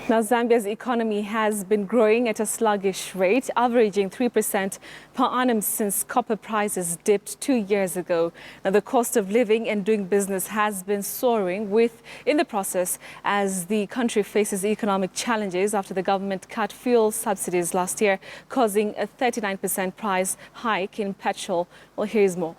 Now, Zambia's economy has been growing at a sluggish rate, averaging 3% per annum since copper prices dipped 2 years ago. Now, the cost of living and doing business has been soaring in the process as the country faces economic challenges after the government cut fuel subsidies last year, causing a 39% price hike in petrol. Well, here's more.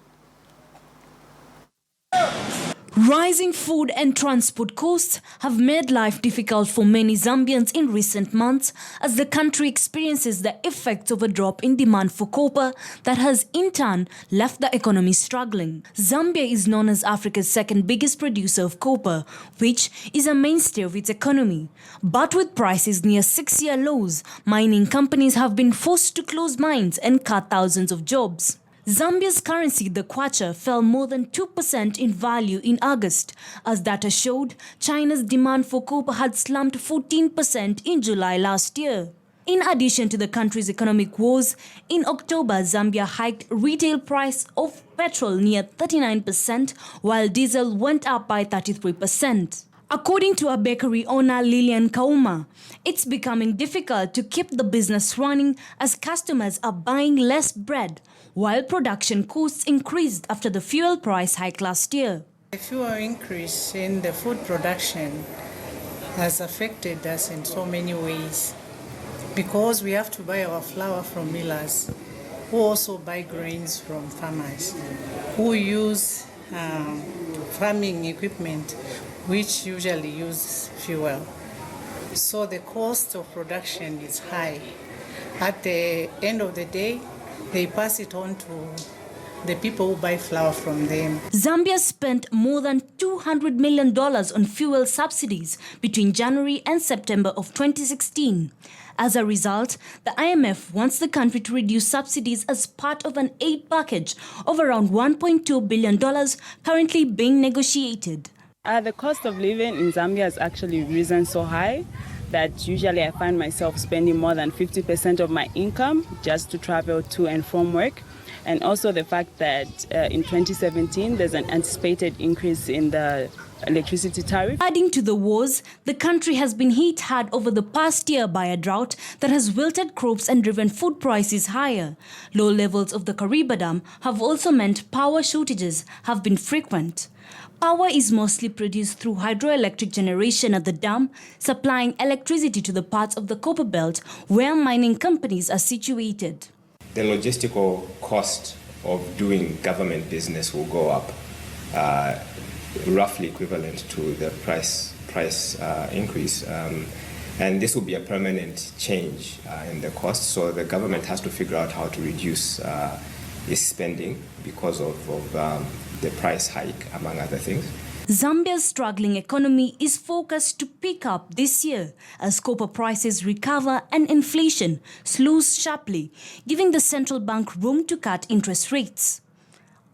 Rising food and transport costs have made life difficult for many Zambians in recent months as the country experiences the effects of a drop in demand for copper that has in turn left the economy struggling. Zambia is known as Africa's second biggest producer of copper, which is a mainstay of its economy. But with prices near 6-year lows, mining companies have been forced to close mines and cut thousands of jobs. Zambia's currency, the kwacha, fell more than 2% in value in August. As data showed, China's demand for copper had slumped 14% in July last year. In addition to the country's economic woes, in October, Zambia hiked retail price of petrol near 39%, while diesel went up by 33%. According to a bakery owner, Lilian Kauma, it's becoming difficult to keep the business running as customers are buying less bread, while production costs increased after the fuel price hike last year. The fuel increase in the food production has affected us in so many ways because we have to buy our flour from millers, who also buy grains from farmers, who use farming equipment which usually use fuel. So the cost of production is high. At the end of the day, they pass it on to the people who buy flour from them. Zambia spent more than $200 million on fuel subsidies between January and September of 2016. As a result, the IMF wants the country to reduce subsidies as part of an aid package of around $1.2 billion currently being negotiated. The cost of living in Zambia has actually risen so high that usually I find myself spending more than 50% of my income just to travel to and from work. And also the fact that in 2017 there's an anticipated increase in the electricity tariff. Adding to the woes, the country has been hit hard over the past year by a drought that has wilted crops and driven food prices higher. Low levels of the Kariba Dam have also meant power shortages have been frequent. Power is mostly produced through hydroelectric generation at the dam, supplying electricity to the parts of the copper belt where mining companies are situated. The logistical cost of doing government business will go up, roughly equivalent to the price increase. And this will be a permanent change in the cost. So the government has to figure out how to reduce its spending because of the price hike, among other things. Zambia's struggling economy is forecast to pick up this year as copper prices recover and inflation slows sharply, giving the central bank room to cut interest rates.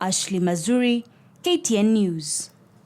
Ashley Mazuri, KTN News.